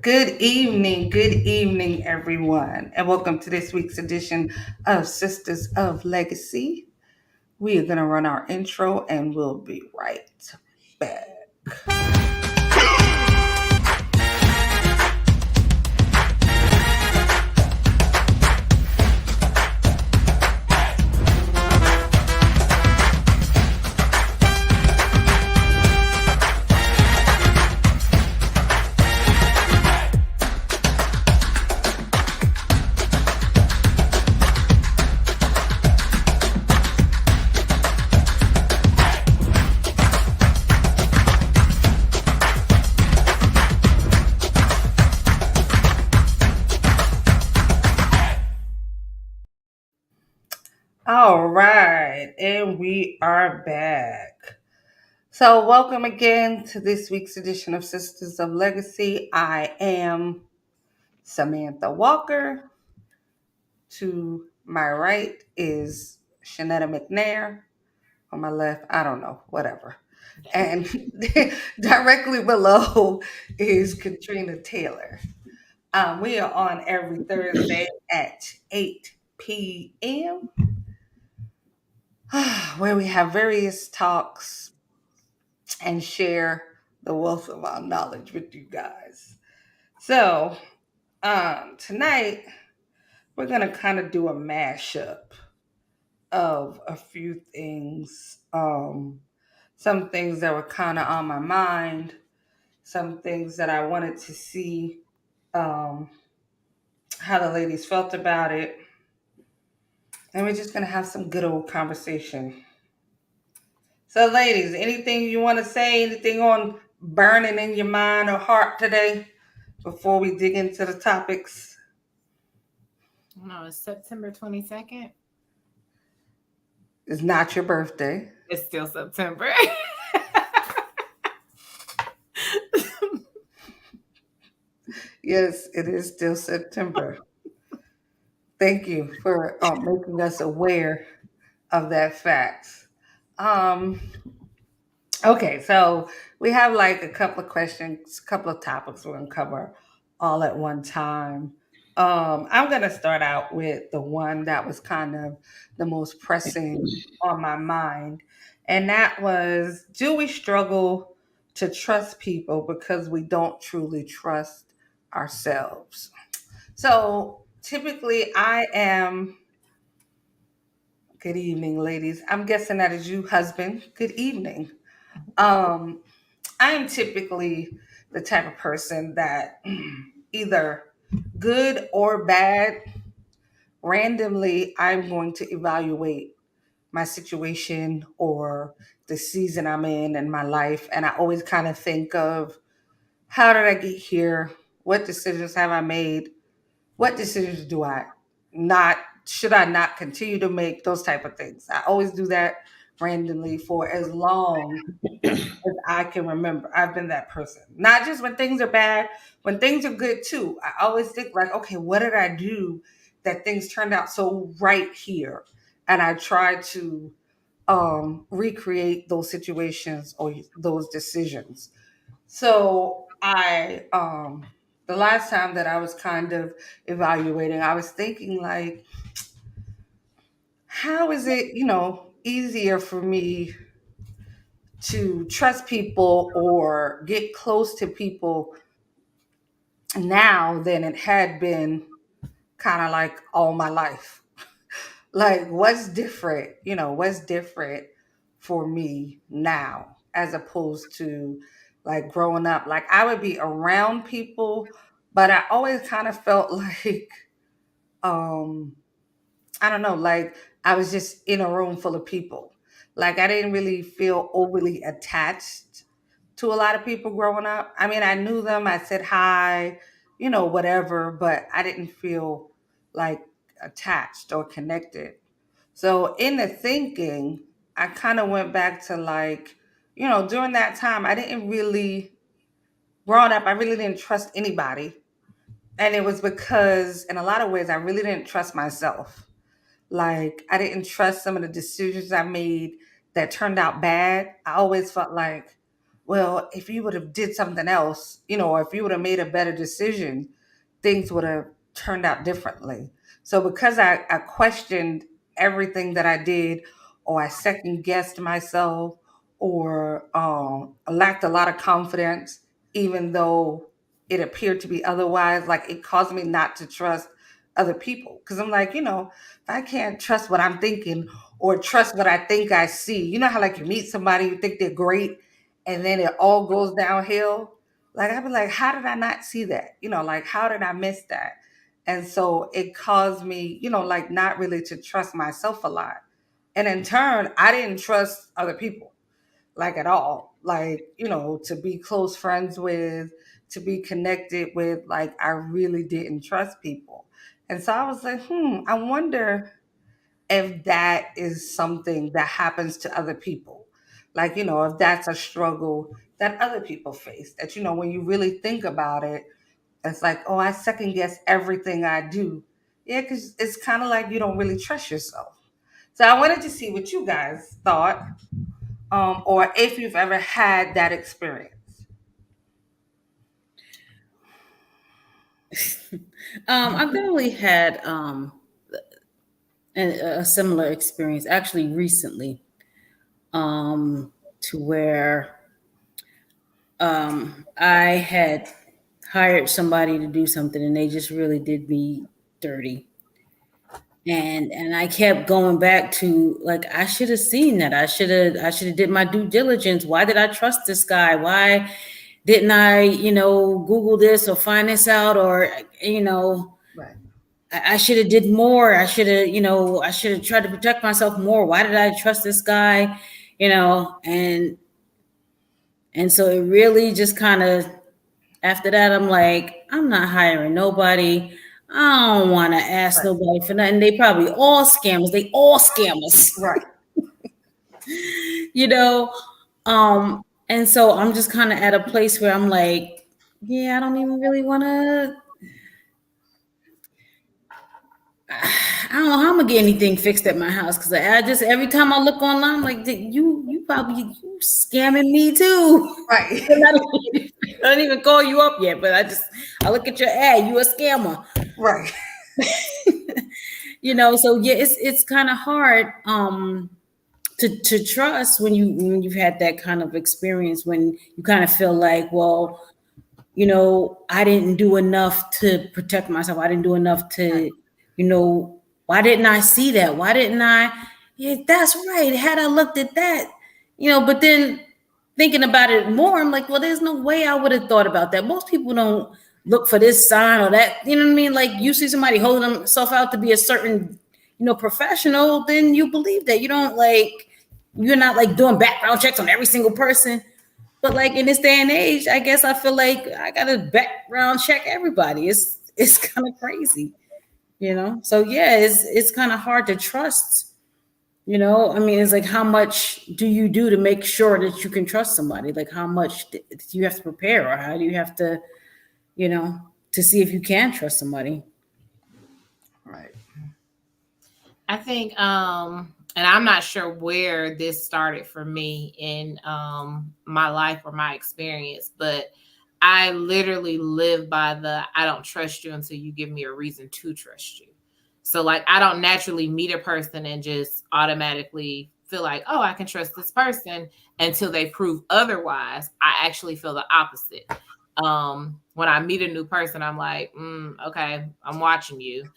Good evening, everyone, and welcome to this week's edition of Sisters of Legacy. We are going to run our intro and we'll be right back. All right, and we are back. So, welcome again to this week's edition of Sisters of Legacy. I am Samantha Walker. To my right is Shanetta McNair. On my left, I don't know, whatever. And directly below is Katrina Taylor. We are on every Thursday at 8 p.m., where we have various talks and share the wealth of our knowledge with you guys. So, tonight, we're going to kind of do a mashup of a few things. Some things that were kind of on my mind, some things that I wanted to see um, how the ladies felt about it. And we're just going to have some good old conversation. So, ladies, anything you want to say, anything on burning in your mind or heart today before we dig into the topics? No, it's September 22nd. It's not your birthday. It's still September. Yes, it is still September. Thank you for making us aware of that fact. Um, okay, so we have like a couple of questions, a couple of topics we're going to cover all at one time. I'm going to start out with the one that was kind of the most pressing on my mind, and that was, do we struggle to trust people because we don't truly trust ourselves? So typically, I am. Good evening, ladies. I'm guessing that is you, husband. Good evening. Um, I am typically the type of person that either good or bad, randomly, I'm going to evaluate my situation or the season I'm in my life. And I always kind of think of, how did I get here? What decisions have I made? What decisions do I not should I not continue to make, those type of things. I always do that randomly for as long as I can remember. I've been that person. Not just when things are bad, when things are good too. I always think like, okay, what did I do that things turned out so right here? And I try to recreate those situations or those decisions. So the last time that I was kind of evaluating, I was thinking like, how is it, easier for me to trust people or get close to people now than it had been kind of like all my life? Like, what's different? What's different for me now as opposed to like growing up? Like, I would be around people, but I always kind of felt like, um, I don't know, like I was just in a room full of people. Like, I didn't really feel overly attached to a lot of people growing up. I mean, I knew them, I said hi, whatever, but I didn't feel like attached or connected. So in the thinking, I kind of went back to like, during that time, I didn't really, growing up, I really didn't trust anybody. And it was because, in a lot of ways, I really didn't trust myself. Like, I didn't trust some of the decisions I made that turned out bad. I always felt like, well, if you would have did something else, or if you would have made a better decision, things would have turned out differently. So because I questioned everything that I did, or I second guessed myself, or lacked a lot of confidence, even though it appeared to be otherwise, like it caused me not to trust other people. Because I'm like, if I can't trust what I'm thinking or trust what I think I see, you know how like you meet somebody, you think they're great, and then it all goes downhill. Like I'd be like, how did I not see that? Like how did I miss that? And so it caused me, like not really to trust myself a lot. And in turn, I didn't trust other people like at all. Like, to be close friends with, to be connected with, like I really didn't trust people. And so I was like, I wonder if that is something that happens to other people. Like, if that's a struggle that other people face, that, when you really think about it, it's like, oh, I second guess everything I do. Yeah, because it's kind of like you don't really trust yourself. So I wanted to see what you guys thought, or if you've ever had that experience. I've definitely had a similar experience actually recently, to where I had hired somebody to do something and they just really did me dirty. And I kept going back to, like, I should have seen that. I should have did my due diligence. Why did I trust this guy? Why didn't I, Google this or find this out, or Right, I should have did more. I should have tried to protect myself more. Why did I trust this guy? And so it really just kind of, after that, I'm like, I'm not hiring nobody. I don't want to ask right, nobody for nothing. They probably all scammers. They all scammers, right, you know. And so I'm just kind of at a place where I'm like, yeah, I don't even really want to. I don't know how I'm gonna get anything fixed at my house, because I just, every time I look online, I'm like, you probably, you scamming me too. right, And I don't even call you up yet, but I look at your ad, you a scammer. right, So yeah, it's kind of hard to trust when you've had that kind of experience, when you kind of feel like, well, I didn't do enough to protect myself. I didn't do enough to, why didn't I see that? Why didn't I? Yeah, that's right. Had I looked at that, but then thinking about it more, I'm like, well, there's no way I would have thought about that. Most people don't look for this sign or that. You know what I mean? Like, you see somebody holding themselves out to be a certain, professional, then you believe that. You don't like, you're not like doing background checks on every single person. But like, in this day and age, I guess I feel like I gotta background check everybody. It's kind of crazy, So yeah, it's kind of hard to trust. I mean, it's like, how much do you do to make sure that you can trust somebody? Like, how much do you have to prepare, or how do you have to, to see if you can trust somebody? right, I think and I'm not sure where this started for me in my life or my experience, but I literally live by the I don't trust you until you give me a reason to trust you. So like I don't naturally meet a person and just automatically feel like, "Oh, I can trust this person," until they prove otherwise. I actually feel the opposite. When I meet a new person, I'm like, okay, I'm watching you.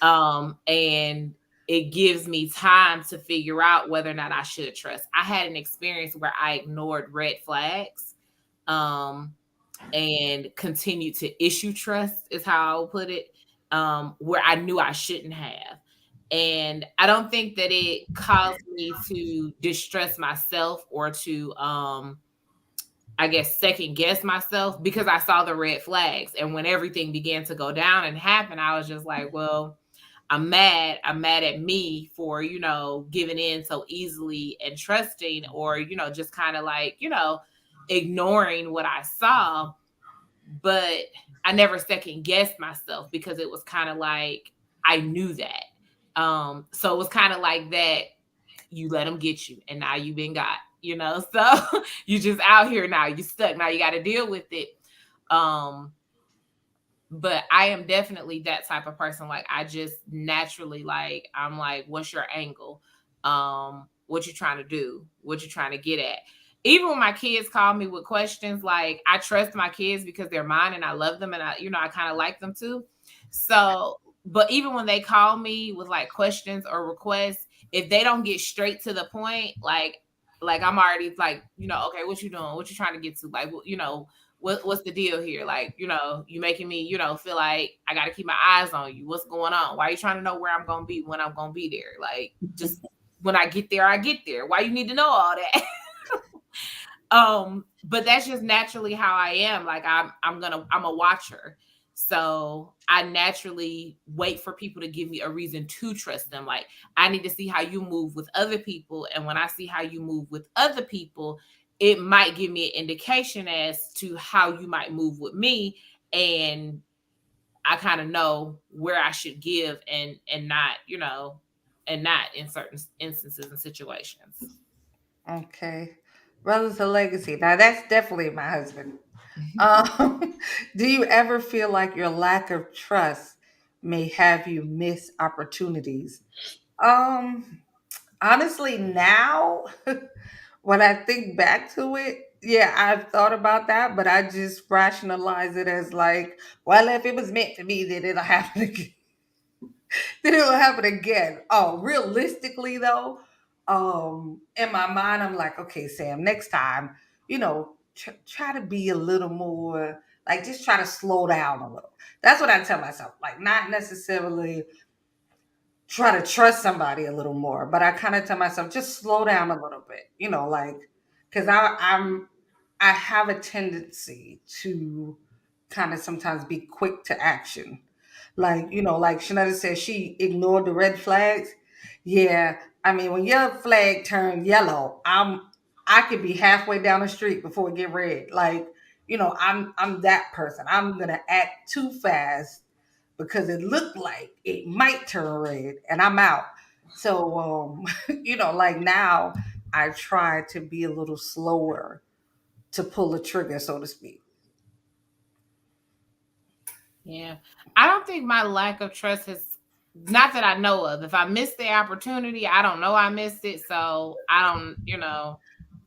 And it gives me time to figure out whether or not I should trust. I had an experience where I ignored red flags, um, and continued to issue trust, is how I'll put it, where I knew I shouldn't have. And I don't think that it caused me to distrust myself or to, I guess, second guess myself, because I saw the red flags. And when everything began to go down and happen, I was just like, well, I'm mad. I'm mad at me for, giving in so easily and trusting, or, just kind of like, ignoring what I saw. But I never second guessed myself, because it was kind of like I knew that. So it was kind of like that. You let them get you, and now you've been got. So you just out here now, you stuck, now you got to deal with it. um but I am definitely that type of person. Like, I just naturally, like, I'm like, what's your angle? What you trying to do? What you trying to get at? Even when my kids call me with questions, like, I trust my kids because they're mine and I love them, and I kind of like them too. So, but even when they call me with like questions or requests, if they don't get straight to the point, like I'm already like, okay, what you doing? What you trying to get to? Like, what's the deal here? Like, you making me, feel like I got to keep my eyes on you. What's going on? Why are you trying to know where I'm going to be when I'm going to be there? Like, just when I get there, I get there. Why you need to know all that? But that's just naturally how I am. Like, I'm a watcher. So I naturally wait for people to give me a reason to trust them. Like, I need to see how you move with other people. And when I see how you move with other people, it might give me an indication as to how you might move with me. And I kind of know where I should give and not, and not in certain instances and situations. Okay. Brothers of Legacy. Now that's definitely my husband. Um, do you ever feel like your lack of trust may have you miss opportunities? Um, Honestly, now when I think back to it, yeah, I've thought about that, but I just rationalize it as like, well, if it was meant to be, then it'll happen again. Then it'll happen again. Oh, realistically though, in my mind, I'm like, okay, Sam, next time, try to be a little more like, just try to slow down a little. That's what I tell myself. Like, not necessarily try to trust somebody a little more, but I kind of tell myself just slow down a little bit, like because I have a tendency to kind of sometimes be quick to action. Like, like Shanetta said, she ignored the red flags. Yeah, I mean, when your flag turned yellow, I could be halfway down the street before it get red. Like, I'm that person. I'm gonna act too fast because it looked like it might turn red and I'm out. So, like now I try to be a little slower to pull the trigger, so to speak. Yeah. I don't think my lack of trust has, not that I know of. If I missed the opportunity, I don't know I missed it. So I don't know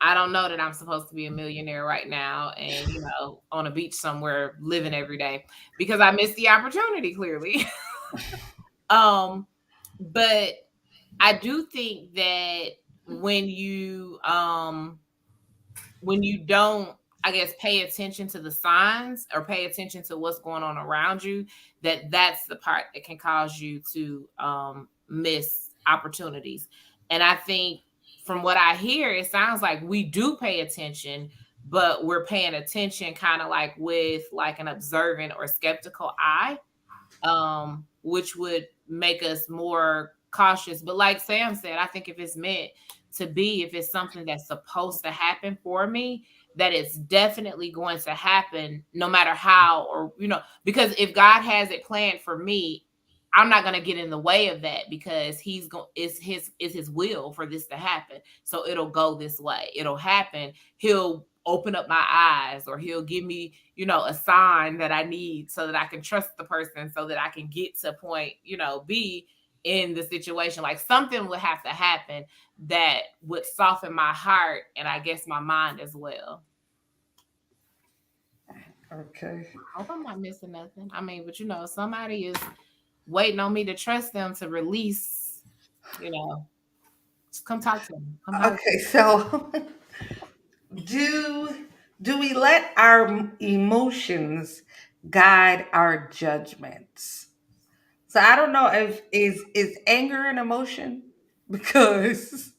that I'm supposed to be a millionaire right now and, on a beach somewhere living every day because I missed the opportunity clearly. um, but I do think that when you don't, I guess, pay attention to the signs or pay attention to what's going on around you, that's the part that can cause you to miss opportunities. And I think from what I hear, it sounds like we do pay attention, but we're paying attention kind of like with like an observant or skeptical eye, which would make us more cautious. But like Sam said, I think if it's meant to be, if it's something that's supposed to happen for me, that it's definitely going to happen no matter how, or, because if God has it planned for me, I'm not going to get in the way of that because he's going, it's his will for this to happen. So it'll go this way. It'll happen. He'll open up my eyes, or he'll give me, a sign that I need so that I can trust the person, so that I can get to point, B in the situation. Like, something would have to happen that would soften my heart and I guess my mind as well. Okay. I hope I'm not missing nothing. I mean, but somebody is waiting on me to trust them to release, you know, just come talk to me. Come holler. Okay, so do do we let our emotions guide our judgments? So I don't know if is anger an emotion because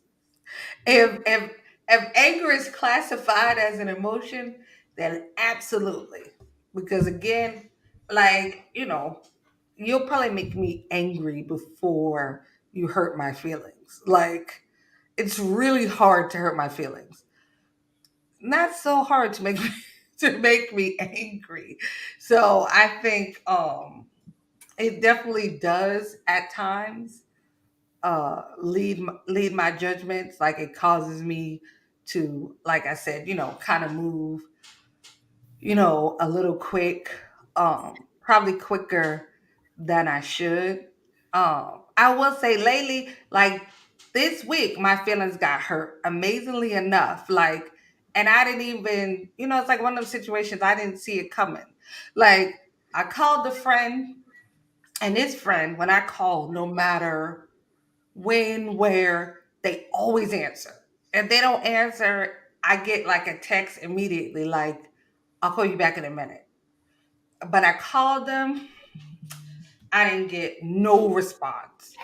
if anger is classified as an emotion, then absolutely. Because again, like, you'll probably make me angry before you hurt my feelings. Like, it's really hard to hurt my feelings. Not so hard to make me to make me angry. So I think it definitely does at times lead my judgments. Like, it causes me to, like I said, kind of move, a little quick, probably quicker than I should. I will say lately, like this week, my feelings got hurt amazingly enough. Like, and I didn't even, it's like one of those situations I didn't see it coming. Like, I called a friend, and this friend, when I call, no matter when, where, they always answer. If they don't answer, I get like a text immediately, like, I'll call you back in a minute. But I called them, I didn't get no response,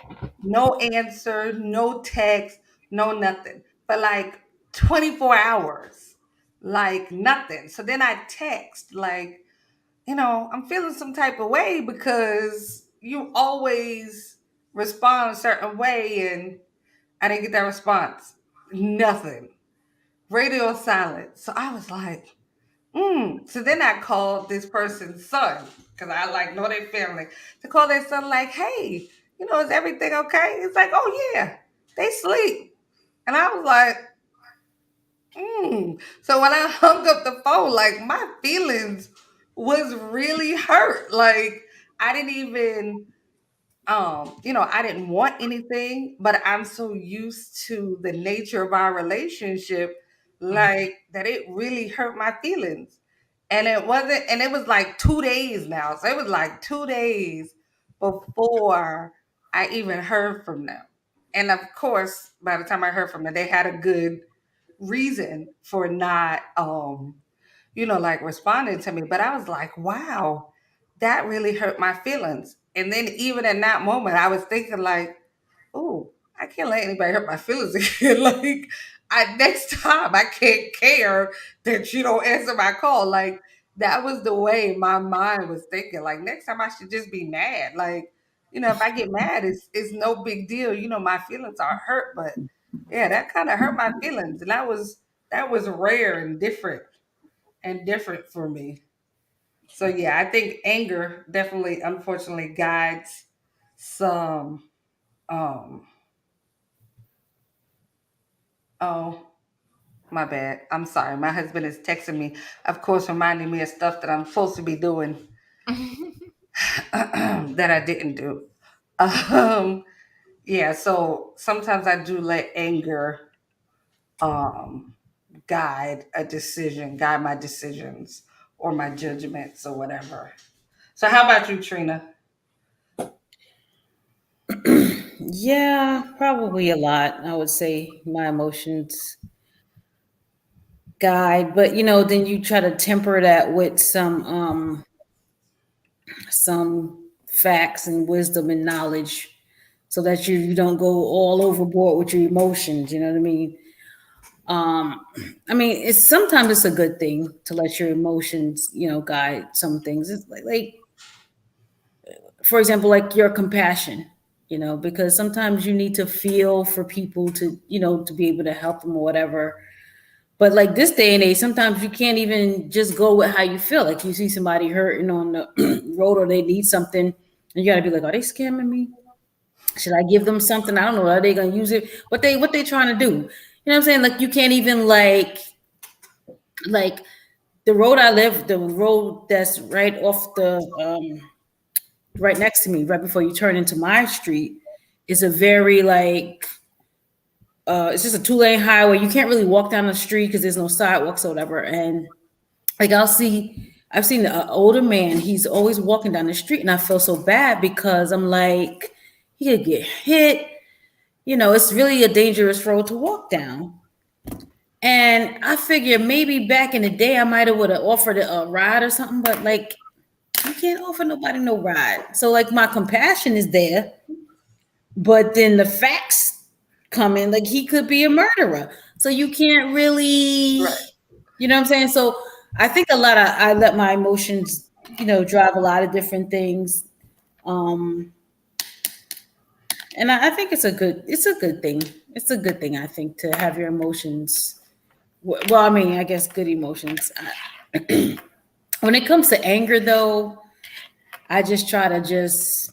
no answer, no text, no nothing for like 24 hours, like nothing. So then I text, like, I'm feeling some type of way because you always respond a certain way, and I didn't get that response. Nothing. Radio silent. So I was like, So then I called this person's son, because I like know their family, to call their son, like, hey, is everything okay? It's like, oh yeah, they sleep. And I was like, So when I hung up the phone, like my feelings was really hurt. Like I didn't even I didn't want anything, but I'm so used to the nature of our relationship, like that it really hurt my feelings. And it was like 2 days now. So it was like 2 days before I even heard from them. And of course, by the time I heard from them, they had a good reason for not like responding to me. But I was like, wow, that really hurt my feelings. And then even in that moment, I was thinking like, oh, I can't let anybody hurt my feelings again. Like next time I can't care that you don't answer my call. Like that was the way my mind was thinking. Like next time I should just be mad. Like, if I get mad, it's no big deal. My feelings are hurt, but yeah, that kind of hurt my feelings. And that was rare and different for me. So yeah, I think anger definitely, unfortunately, guides some. Um, oh, my bad. I'm sorry. My husband is texting me, of course, reminding me of stuff that I'm supposed to be doing that I didn't do. Um, yeah. So sometimes I do let anger um, guide my decisions or my judgments or whatever. So how about you, Trina? Yeah, probably a lot. I would say my emotions guide, but then you try to temper that with some facts and wisdom and knowledge so that you don't go all overboard with your emotions, you know what I mean? Um it's sometimes it's a good thing to let your emotions, guide some things. It's like for example, like your compassion, because sometimes you need to feel for people to, to be able to help them or whatever. But like this day and age, sometimes you can't even just go with how you feel. Like you see somebody hurting on the road or they need something, and you gotta be like, are they scamming me? Should I give them something? I don't know. Are they gonna use it? What they trying to do? You know what I'm saying? Like you can't even like the road I live, the road that's right off the right next to me, right before you turn into my street, is a very it's just a 2 lane highway. You can't really walk down the street because there's no sidewalks or whatever. And like I've seen an older man. He's always walking down the street, and I feel so bad because I'm like, he could get hit. It's really a dangerous road to walk down. And I figure maybe back in the day, I might have would have offered a ride or something, but like, you can't offer nobody no ride. So like, my compassion is there, but then the facts come in. Like he could be a murderer, so you can't really, Right. what I'm saying. So I think I let my emotions, drive a lot of different things. Um, and I think it's a good thing. It's a good thing, I think, to have your emotions. Well, I mean, I guess good emotions. When it comes to anger, though, I just try to just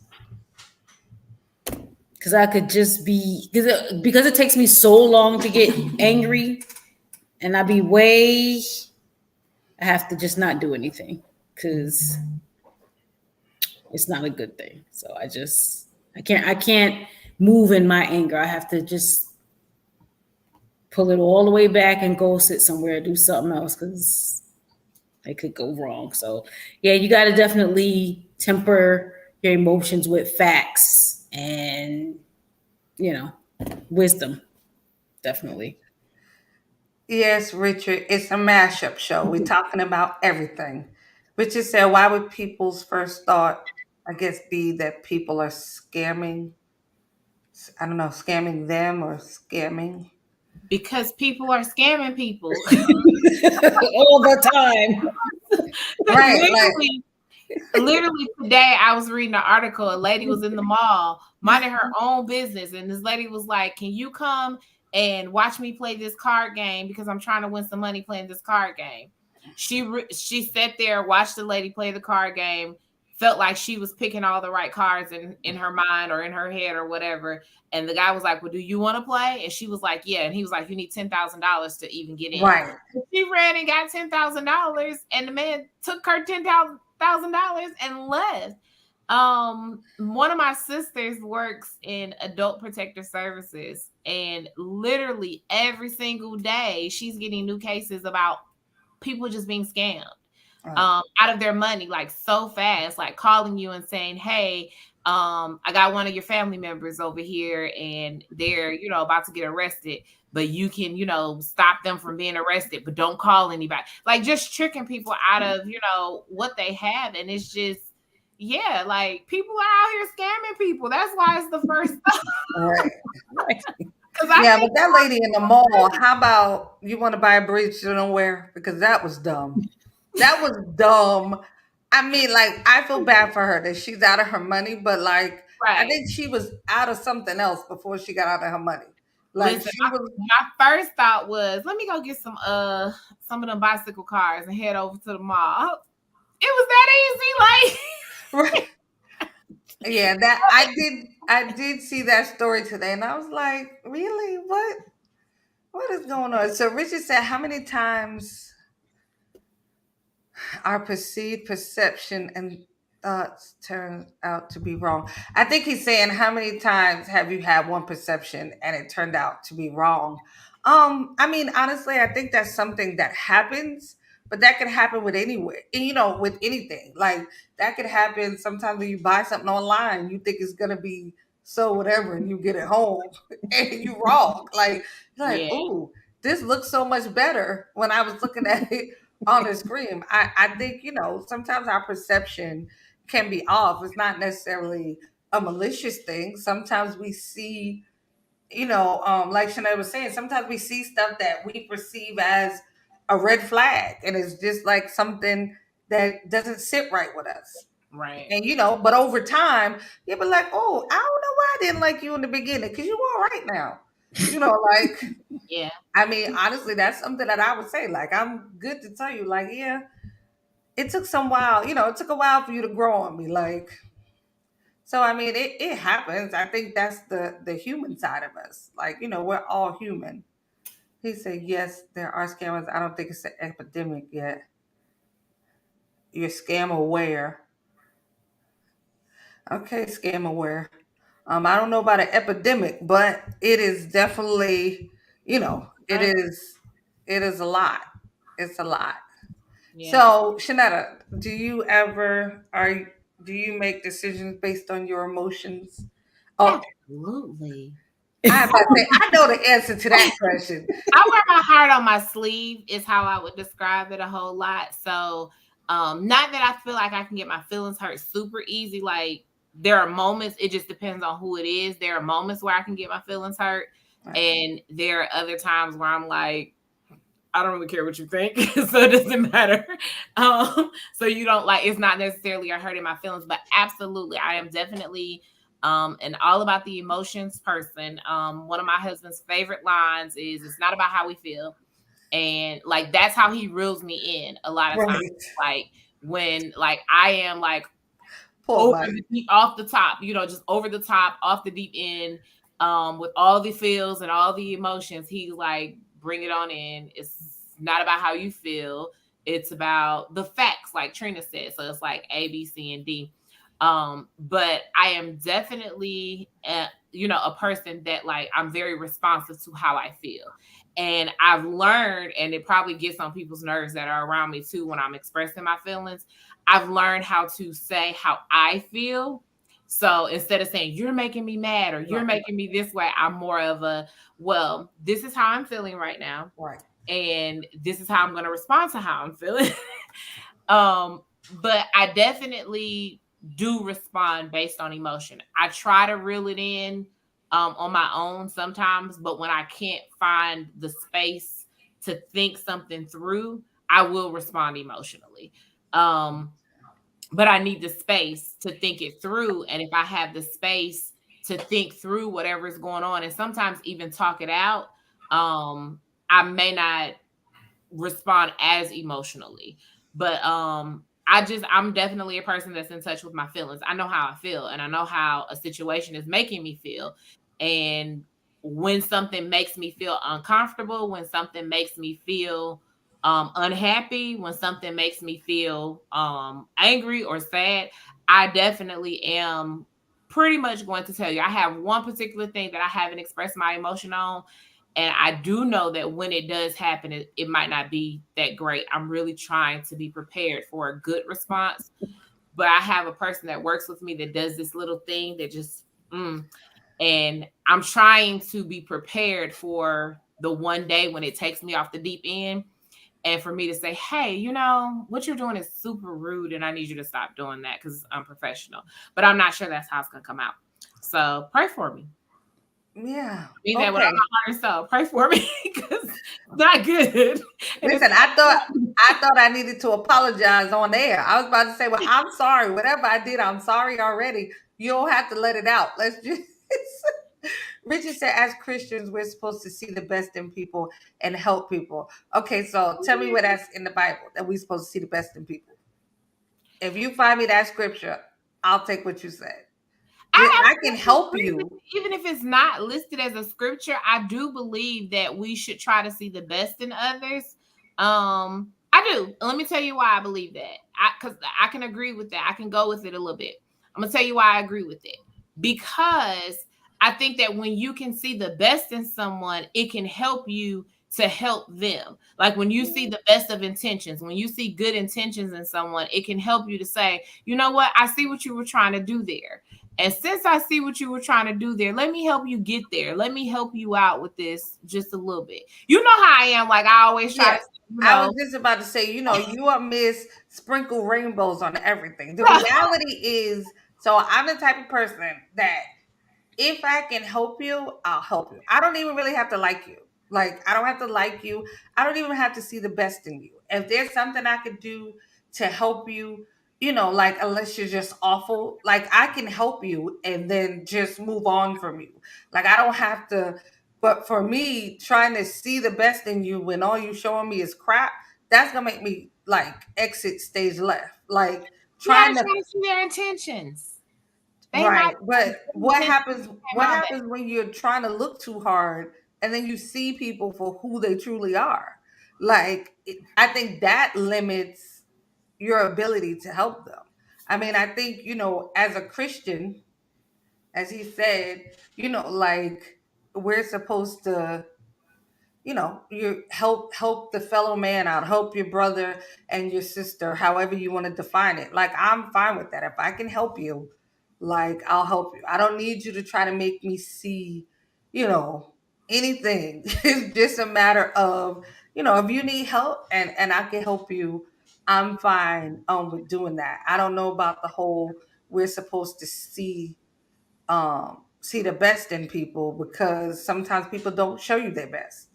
because I could just be because it takes me so long to get angry. and I be way. I have to just not do anything because it's not a good thing. So I can't move in my anger. I have to just pull it all the way back and go sit somewhere, do something else because it could go wrong. So yeah, you got to definitely temper your emotions with facts and you know wisdom. Definitely. Yes, Richard, it's a mashup show. We're talking about everything. Richard said, why would people's first thought, I guess, be that people are scamming? I don't know, scamming them or scamming? Because people are scamming people. All the time. Right, like, literally, literally today I was reading an article. A lady was in the mall minding her own business, and this lady was like, "Can you come and watch me play this card game because I'm trying to win some money playing this card game?" She sat there, watched the lady play the card game, felt like she was picking all the right cards in her mind or in her head or whatever. And the guy was like, "Well, do you want to play?" And she was like, "Yeah." And he was like, "You need $10,000 to even get in." right, She ran and got $10,000, and the man took her $10,000 and left. One of my sisters works in adult protective services, and literally every single day she's getting new cases about people just being scammed right, out of their money, like so fast, like calling you and saying, "Hey, I got one of your family members over here and they're, about to get arrested, but you can, stop them from being arrested, but don't call anybody." Like just tricking people out of, what they have. And it's just, yeah, like people are out here scamming people. That's why it's the first right. because I Yeah, think but that lady in the mall, how about you want to buy a bridge you don't wear? Because that was dumb. That was dumb. I mean, like, I feel bad for her that she's out of her money, but like, I right. think she was out of something else before she got out of her money. Like, Listen, she was, my first thought was, let me go get some of them bicycle cars and head over to the mall. It was that easy, like right. Yeah, that I did see that story today, and I was like, really? What is going on? So Richard said, how many times our perceived perception and thoughts turn out to be wrong? I think he's saying, how many times have you had one perception and it turned out to be wrong? I mean, honestly, I think that's something that happens, but that could happen with anywhere, with anything. Like, that could happen sometimes when you buy something online, you think it's gonna be so whatever, and you get it home and you wrong. Like, you're like, yeah, ooh, this looks so much better when I was looking at it on the screen. I think, sometimes our perception can be off. It's not necessarily a malicious thing. Sometimes we see, like Shanae was saying, sometimes we see stuff that we perceive as a red flag, and it's just like something that doesn't sit right with us. right. And but over time, you'll be like, oh, I don't know why I didn't like you in the beginning, because you all right now. Like, Yeah. I mean, honestly, that's something that I would say. Like, I'm good to tell you, like, yeah, it took some while, it took a while for you to grow on me. Like, so I mean, it happens. I think that's the human side of us. Like, we're all human. He said, yes, there are scammers. I don't think it's an epidemic yet. You're scam aware. Okay, scam aware. I don't know about an epidemic, but it is definitely, Right. it is a lot. It's a lot. Yeah. So, Shanetta, do you make decisions based on your emotions? Oh, Absolutely. I about to say, I know the answer to that question. I wear my heart on my sleeve is how I would describe it a whole lot. So, not that I feel like I can get my feelings hurt super easy. Like there are moments, it just depends on who it is. There are moments where I can get my feelings hurt, Right. and there are other times where I'm like, I don't really care what you think, so it doesn't matter. So you don't like it's not necessarily a hurting my feelings, but absolutely, I am definitely an all about the emotions person. One of my husband's favorite lines is "It's not about how we feel," and like that's how he reels me in a lot of times. Right. Like when like I am like Poor over buddy. off the top, just over the top, off the deep end, with all the feels and all the emotions. He's like, bring it on in. It's not about how you feel. It's about the facts, like Trina said. So it's like A, B, C, and D. But I am definitely, a person that like I'm very responsive to how I feel, and I've learned, and it probably gets on people's nerves that are around me too when I'm expressing my feelings. I've learned how to say how I feel. So instead of saying you're making me mad or you're Right. making me this way, I'm more of a, well, this is how I'm feeling right now, Right. and this is how I'm going to respond to how I'm feeling. But I definitely do respond based on emotion. I try to reel it in on my own sometimes, but when I can't find the space to think something through, I will respond emotionally. Um, but I need the space to think it through. And if I have the space to think through whatever is going on and sometimes even talk it out, I may not respond as emotionally. But I'm definitely a person that's in touch with my feelings. I know how I feel and I know how a situation is making me feel. And when something makes me feel uncomfortable, when something makes me feel unhappy, when something makes me feel angry or sad, I definitely am pretty much going to tell you. I have one particular thing that I haven't expressed my emotion on, and I do know that when it does happen, it might not be that great. I'm really trying to be prepared for a good response. But I have a person that works with me that does this little thing that just, and I'm trying to be prepared for the one day when it takes me off the deep end. And for me to say, hey, what you're doing is super rude, and I need you to stop doing that because I'm professional. But I'm not sure that's how it's going to come out. So pray for me. Yeah. Mean that with all Okay. my heart and soul. Pray for me because it's not good. And it's Listen, I thought I needed to apologize on air. I was about to say, well, I'm sorry. Whatever I did, I'm sorry already. You don't have to let it out. Let's just Richard said, as Christians, we're supposed to see the best in people and help people. Okay, so tell me where that's in the Bible that we're supposed to see the best in people. If you find me that scripture, I'll take what you said. I I can absolutely help agree with you. you. Even if it's not listed as a scripture, I do believe that we should try to see the best in others. I do. Let me tell you why I believe that. Because I can agree with that. I can go with it a little bit. I'm gonna tell you why I agree with it. Because I think that when you can see the best in someone, it can help you to help them. Like when you see the best of intentions, when you see good intentions in someone, it can help you to say, you know what, I see what you were trying to do there. And since I see what you were trying to do there, let me help you get there. Let me help you out with this just a little bit. You know how I am. Like I always try Yeah. to, I was just about to say, you are Miss Sprinkle Rainbows on everything. The reality is, so I'm the type of person that if I can help you, I'll help you. I don't even really have to like you. Like, I don't have to like you. I don't even have to see the best in you. If there's something I could do to help you, like, unless you're just awful, like, I can help you and then just move on from you. Like, I don't have to. But for me, trying to see the best in you when all you showing me is crap, that's going to make me, like, exit stage left. Like, you gotta trying to. try to see their intentions. They might Right. have But good what intentions happens what behind my back. happens when you're trying to look too hard and then you see people for who they truly are? Like I think that limits your ability to help them. I mean, I think, as a Christian, as he said, like we're supposed to, you help the fellow man out, help your brother and your sister, however you want to define it. Like I'm fine with that. If I can help you, like I'll help you. I don't need you to try to make me see, you know anything. It's just a matter of, if you need help and I can help you, I'm fine with doing that. I don't know about the whole we're supposed to see the best in people, because sometimes people don't show you their best.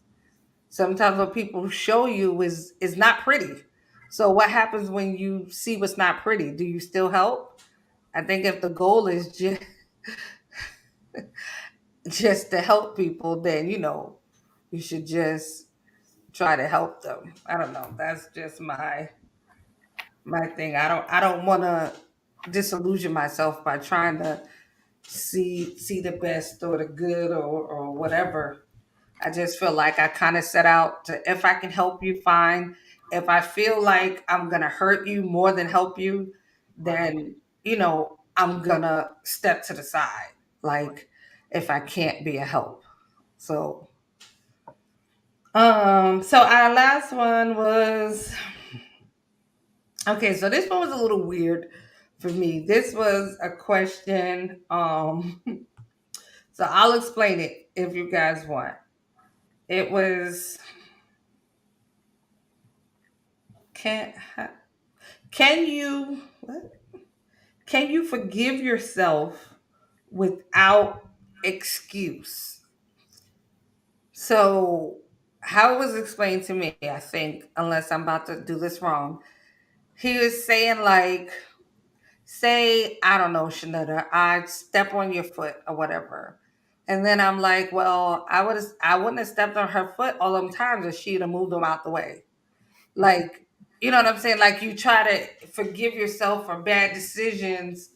Sometimes what people show you is not pretty. So what happens when you see what's not pretty? Do you still help? I think if the goal is just to help people, then you should just try to help them. I don't know. That's just my thing. I don't want to disillusion myself by trying to see the best or the good or whatever. I just feel like I kind of set out to, if I can help you, fine. If I feel like I'm going to hurt you more than help you, then, I'm going to step to the side. Like, if I can't be a help. So, so our last one was, okay, so this one was a little weird for me. This was a question. So I'll explain it if you guys want. It was, can can you what? Can you forgive yourself without excuse? So how it was explained to me, I think, unless I'm about to do this wrong, he was saying like, say, I don't know, Shanetta, I step on your foot or whatever. And then I'm like, well, I wouldn't have stepped on her foot all them times if she'd have moved them out the way. Like, you know what I'm saying? Like you try to forgive yourself for bad decisions,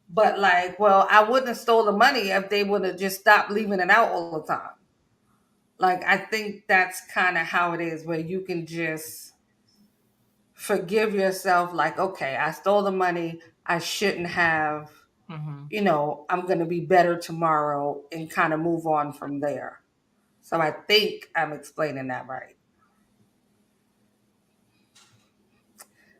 but like, well, I wouldn't have stole the money if they would have just stopped leaving it out all the time. Like I think that's kind of how it is, where you can just forgive yourself, like, okay, I stole the money, I shouldn't have, Mm-hmm. I'm going to be better tomorrow and kind of move on from there. So I think I'm explaining that right.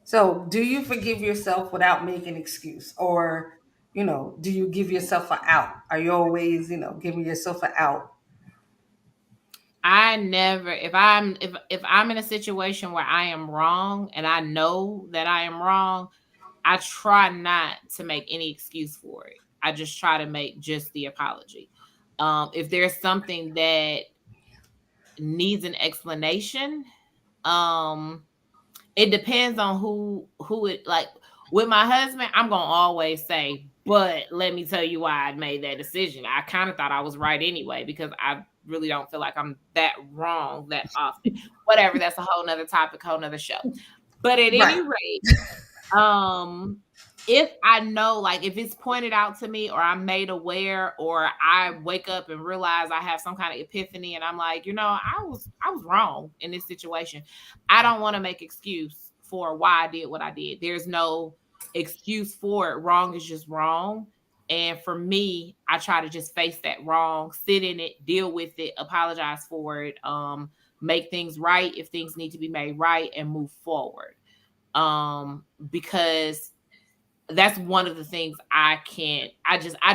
So do you forgive yourself without making excuse? Or, do you give yourself an out? Are you always, giving yourself an out? I never, if I'm in a situation where I am wrong and I know that I am wrong, I try not to make any excuse for it. I just try to make just the apology. If there's something that needs an explanation, um, it depends on who it like. With my husband, I'm gonna always say, but let me tell you why I made that decision. I kind of thought I was right anyway, because I really don't feel like I'm that wrong that often. Whatever, that's a whole nother topic, whole nother show. But at Right. any rate, um if I know, like if it's pointed out to me or I'm made aware, or I wake up and realize I have some kind of epiphany and I'm like, I was wrong in this situation, I don't want to make excuse for why I did what I did. There's no excuse for it. Wrong is just wrong. And for me, I try to just face that wrong, sit in it, deal with it, apologize for it, make things right if things need to be made right, and move forward. Because that's one of the things I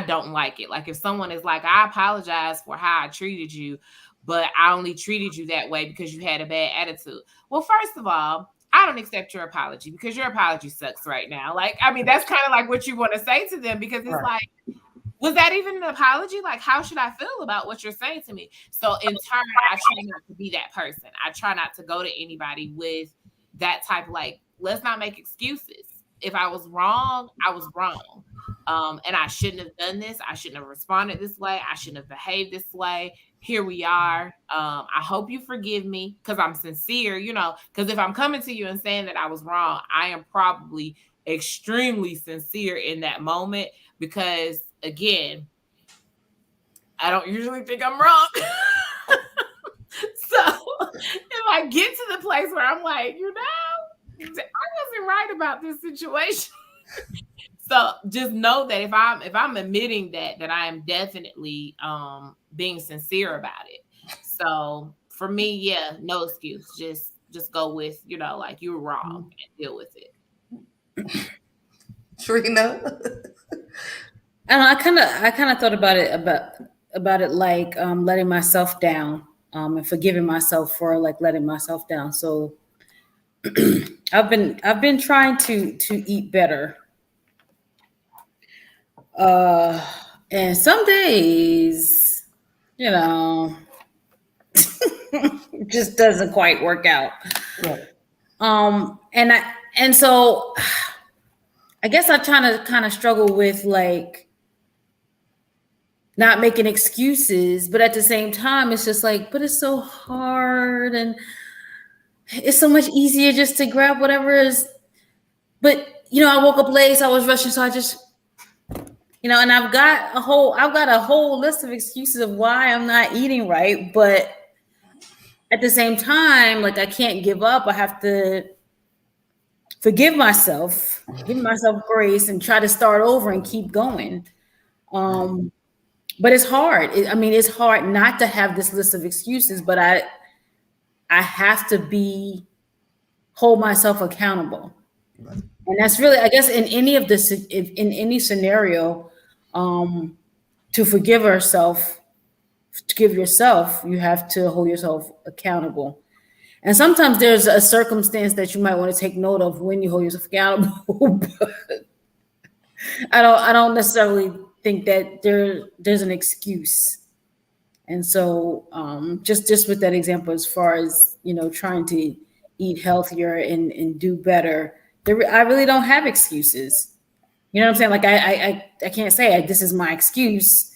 don't like it. Like if someone is like, I apologize for how I treated you, but I only treated you that way because you had a bad attitude. Well, first of all, I don't accept your apology because your apology sucks right now. Like, I mean, that's kind of like what you want to say to them, because it's Right. like, was that even an apology? Like, how should I feel about what you're saying to me? So in turn, I try not to be that person. I try not to go to anybody with that type of like, let's not make excuses. If I was wrong, I was wrong. And I shouldn't have done this. I shouldn't have responded this way. I shouldn't have behaved this way. Here we are. I hope you forgive me because I'm sincere, because if I'm coming to you and saying that I was wrong, I am probably extremely sincere in that moment, because again, I don't usually think I'm wrong. So if I get to the place where I'm like, I wasn't right about this situation. So just know that if I'm admitting that I am definitely being sincere about it. So for me, yeah, no excuse. Just go with, like you were wrong and deal with it. Trina. I don't know, I kind of thought about it like letting myself down, and forgiving myself for like letting myself down. So I've been trying to eat better. Uh and some days, you know, it just doesn't quite work out. Right. And so I guess I'm trying to kind of struggle with like not making excuses, but at the same time, it's just like, but it's so hard, and it's so much easier just to grab whatever is. But I woke up late, so I was rushing, so I just, and I've got a whole list of excuses of why I'm not eating right, but at the same time, like I can't give up. I have to give myself grace, and try to start over and keep going. Right. Um, but it's hard. I mean, it's hard not to have this list of excuses, but I have to be hold myself accountable. Right. And that's really, I guess, in any of this, if in any scenario, um, to forgive ourselves, to give yourself, you have to hold yourself accountable. And sometimes there's a circumstance that you might want to take note of when you hold yourself accountable. I don't necessarily think that there's an excuse. And so, just with that example, as far as trying to eat healthier and do better, I really don't have excuses. You know what I'm saying? Like I can't say this is my excuse.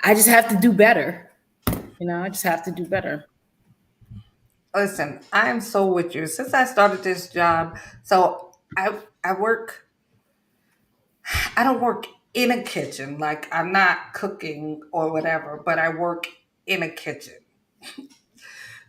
I just have to do better. I just have to do better. Listen, I am so with you. Since I started this job, so I work. I don't work in a kitchen. Like I'm not cooking or whatever, but I work in a kitchen.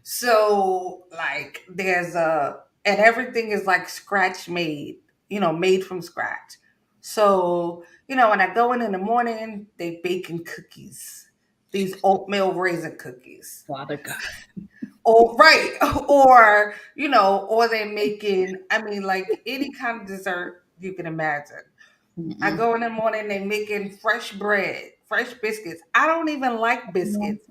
So like there's a and everything is like scratch made, made from scratch. So, when I go in the morning, they baking cookies. These oatmeal raisin cookies. Father God. Oh, right. Or they making, I mean, like any kind of dessert you can imagine. I Mm-mm. go in the morning, they making fresh bread, fresh biscuits. I don't even like biscuits.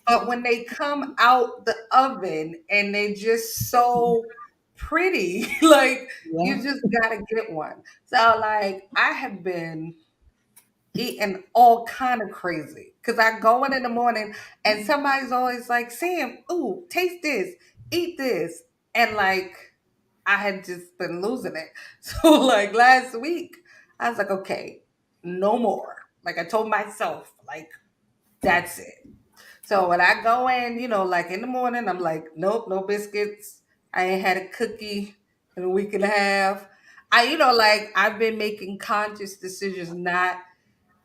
But when they come out the oven and they just so pretty, like Yeah. you just gotta get one. So like I have been eating all kind of crazy because I go in the morning and somebody's always like, Sam, ooh, taste this, eat this. And like I had just been losing it. So like last week, I was like, okay, no more. Like I told myself, like, that's it. So when I go in, like in the morning, I'm like, nope, no biscuits. I ain't had a cookie in a week and a half. Like I've been making conscious decisions not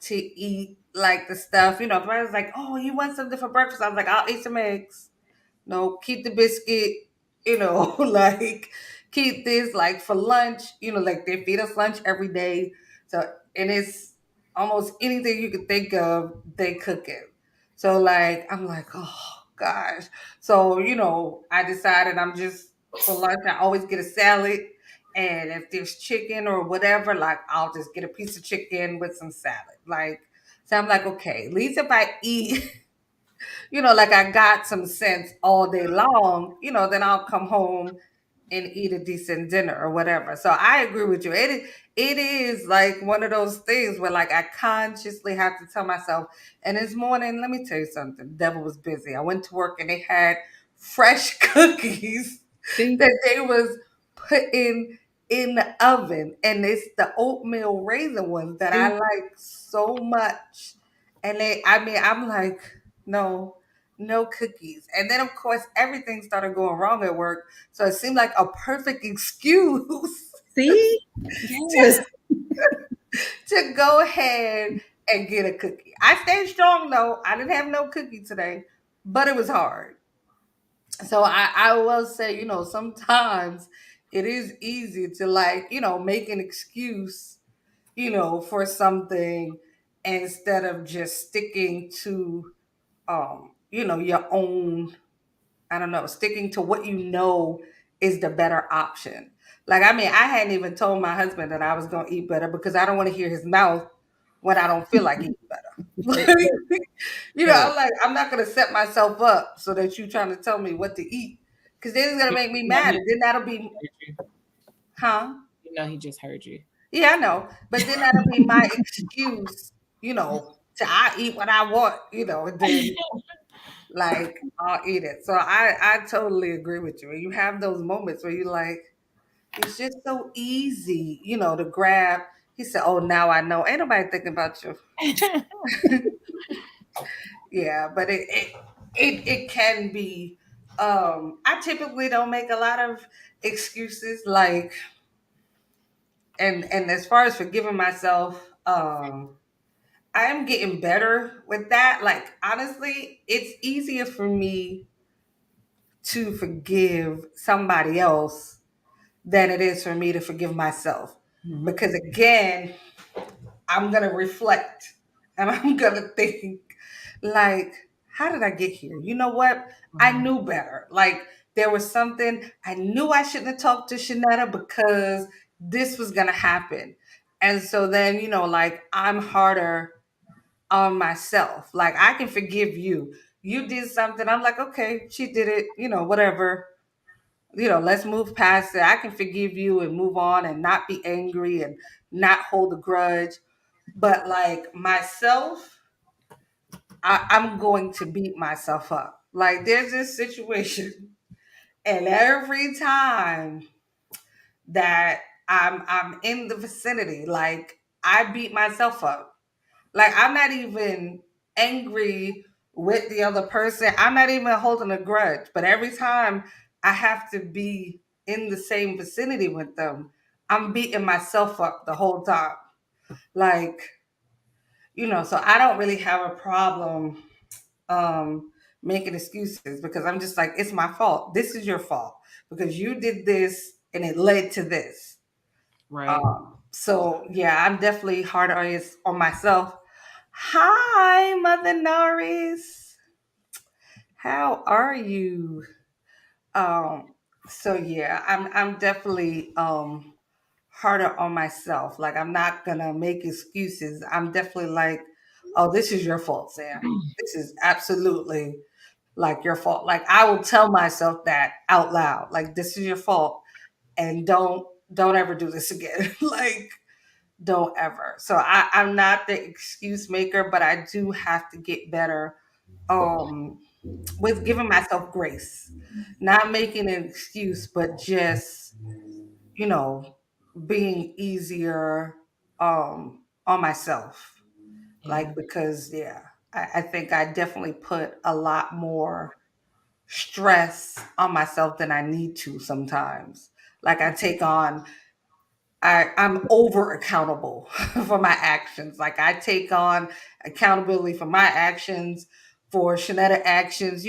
to eat like the stuff. If I was like, oh, you want something for breakfast? I was like, I'll eat some eggs. No, keep the biscuit, like keep this like for lunch, like they feed us lunch every day. So, and it's almost anything you could think of, they cook it. So, like, I'm like, oh gosh. So, I decided I'm just for lunch, I always get a salad. And if there's chicken or whatever, like, I'll just get a piece of chicken with some salad. Like, so I'm like, okay, at least if I eat like I got some sense all day long, then I'll come home and eat a decent dinner or whatever. So I agree with you. It is like one of those things where like I consciously have to tell myself. And this morning, let me tell you something. The devil was busy. I went to work and they had fresh cookies See? that they was putting in the oven, and it's the oatmeal raisin ones that I See? like so much. And I mean, I'm like, no, no cookies. And then, of course, everything started going wrong at work. So it seemed like a perfect excuse See? to, Yes. to go ahead and get a cookie. I stayed strong, though. I didn't have no cookie today, but it was hard. So I will say, sometimes it is easy to like, make an excuse, for something instead of just sticking to your own, I don't know, sticking to what is the better option. Like, I mean, I hadn't even told my husband that I was going to eat better because I don't want to hear his mouth when I don't feel like eating better. Right. Right. I'm like, I'm not going to set myself up so that you trying to tell me what to eat because then it's going to You make me know mad. he And then that'll be, heard you. huh? He just heard you. Yeah, I know. But then that'll be my excuse, to I eat what I want, and then like I'll eat it. So I totally agree with you. And you have those moments where you like, it's just so easy, to grab. He said, "Oh, now I know. Ain't nobody thinking about you." Yeah, but it can be. I typically don't make a lot of excuses, like, and as far as forgiving myself, I am getting better with that. Like honestly, it's easier for me to forgive somebody else than it is for me to forgive myself. Mhm. Because again, I'm going to reflect and I'm going to think, like, how did I get here? You know what? I Mhm. knew better. Like, there was something I knew I shouldn't have talked to Shanetta because this was going to happen. And so then, like, I'm harder on myself. Like, I can forgive you. You did something. I'm like, okay, she did it, whatever. Let's move past it. I can forgive you and move on and not be angry and not hold a grudge. But like myself, I'm going to beat myself up. Like there's this situation, and every time that I'm in the vicinity, like I beat myself up. Like I'm not even angry with the other person. I'm not even holding a grudge. But every time I have to be in the same vicinity with them, I'm beating myself up the whole time. Like, so I don't really have a problem making excuses because I'm just like, it's my fault. This is your fault because you did this and it led to this. Right. So yeah, I'm definitely hard on myself. Hi, Mother Norris. How are you? Um, so yeah, I'm definitely harder on myself. Like I'm not gonna make excuses. I'm definitely like, oh, this is your fault, Sam. This is absolutely like your fault. Like I will tell myself that out loud. Like this is your fault, and don't ever do this again. Like don't ever. So I'm not the excuse maker, but I do have to get better um with giving myself grace. Not making an excuse, but just, you know, being easier on myself. Yeah. Like because yeah, I think I definitely put a lot more stress on myself than I need to sometimes. Like I take on I'm over accountable for my actions. Like I take on accountability for my actions, for Shanetta actions,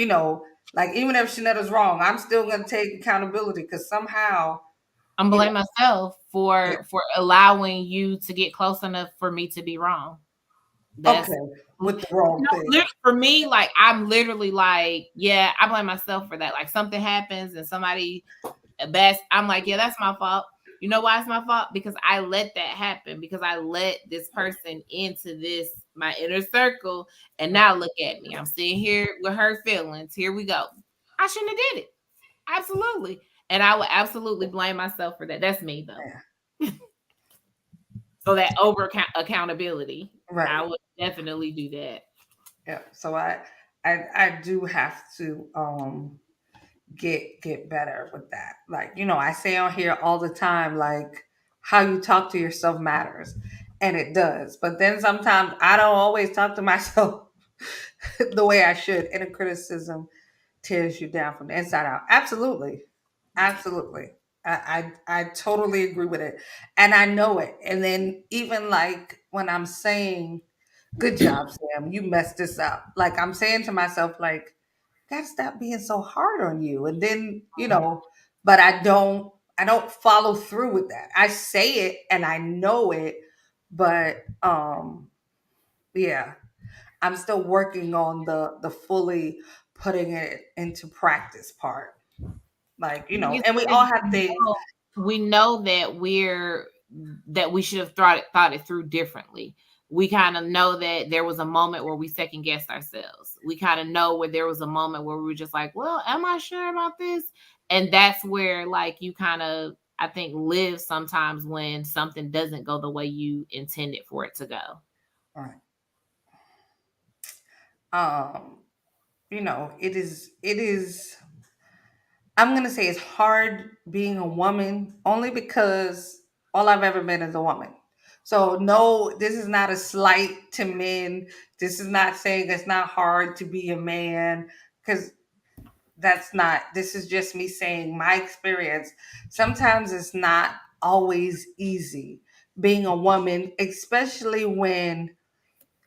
like even if Shanetta's wrong, I'm still gonna take accountability because somehow, I'm you know, blaming myself yeah, for allowing you to get close enough for me to be wrong. That's okay, with the wrong thing. for me, like I'm literally like, yeah, I blame myself for that. Like something happens and somebody best, I'm like, yeah, that's my fault. You know why it's my fault? Because I let that happen, because I let this person into this my inner circle, and Right. now look at me. I'm sitting here with her feelings. Here we go. I shouldn't have did it. Absolutely. And I would absolutely blame myself for that. That's me though. Yeah. So that over accountability, I Right. would definitely do that. Yeah. So I do have to get better with that. Like, I say on here all the time, like how you talk to yourself matters. And it does. But then sometimes I don't always talk to myself the way I should. Inner criticism tears you down from the inside out. Absolutely. Absolutely. I totally agree with it. And I know it. And then even like when I'm saying, good job, Sam, you messed this up. Like I'm saying to myself, like, gotta stop being so hard on you. And then, but I don't follow through with that. I say it and I know it, but yeah, I'm still working on the fully putting it into practice part. Like, Biggest and we thing all is have things. we know that we should have thought it through differently. We kind of know that there was a moment where we second guessed ourselves. We kind of know where there was a moment where we were just like, well, am I sure about this? And that's where like you kind of, I think, live sometimes when something doesn't go the way you intended for it to go. All right. Um, it is I'm gonna say it's hard being a woman only because all I've ever been is a woman. So no, this is not a slight to men. This is not saying it's not hard to be a man because that's not. This is just me saying my experience. Sometimes it's not always easy being a woman, especially when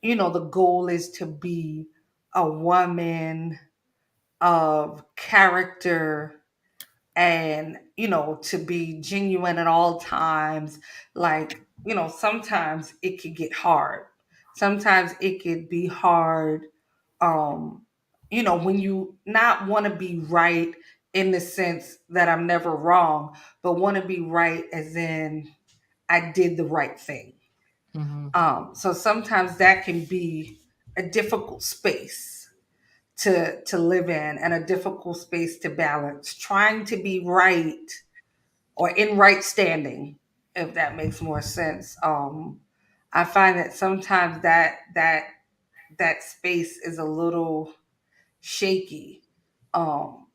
the goal is to be a woman of character, and to be genuine at all times. Like, sometimes it could get hard. Sometimes it could be hard, um when you not want to be right, in the sense that I'm never wrong, but want to be right as in I did the right thing. Mhm. So sometimes that can be a difficult space to live in, and a difficult space to balance, trying to be right or in right standing, if that makes more sense. I find that sometimes that space is a little shaky,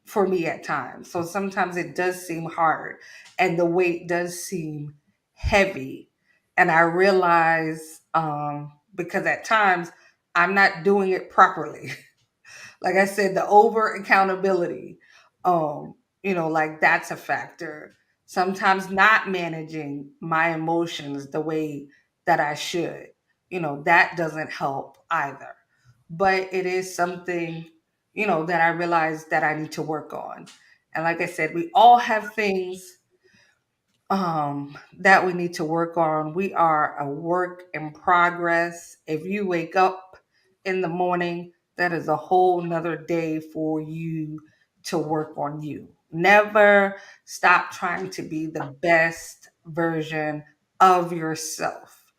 for me at times. So sometimes it does seem hard, and the weight does seem heavy. And I realize, because at times I'm not doing it properly. Like I said, the over accountability, like that's a factor. Sometimes not managing my emotions the way that I should, that doesn't help either. But it is something, that I realize that I need to work on. And like I said, we all have things, that we need to work on. We are a work in progress. If you wake up in the morning, that is a whole nother day for you to work on you. Never stop trying to be the best version of yourself.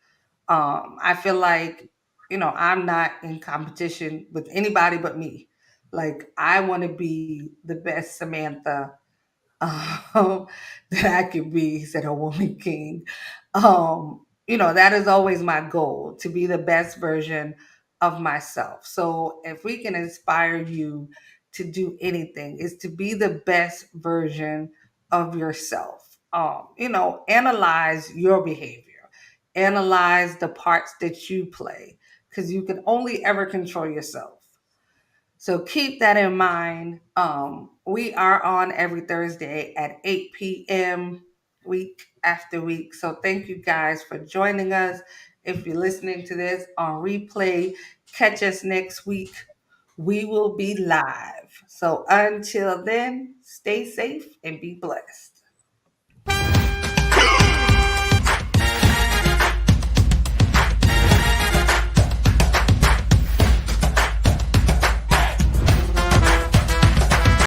I feel like, I'm not in competition with anybody but me. Like, I want to be the best Samantha, um, that I could be, said a woman king. That is always my goal, to be the best version of myself. So if we can inspire you to do anything, is to be the best version of yourself. Analyze your behavior, analyze the parts that you play, because you can only ever control yourself. So keep that in mind. We are on every Thursday at 8 p.m., week after week. So thank you guys for joining us. If you're listening to this on replay, catch us next week. We will be live. So until then, stay safe and be blessed.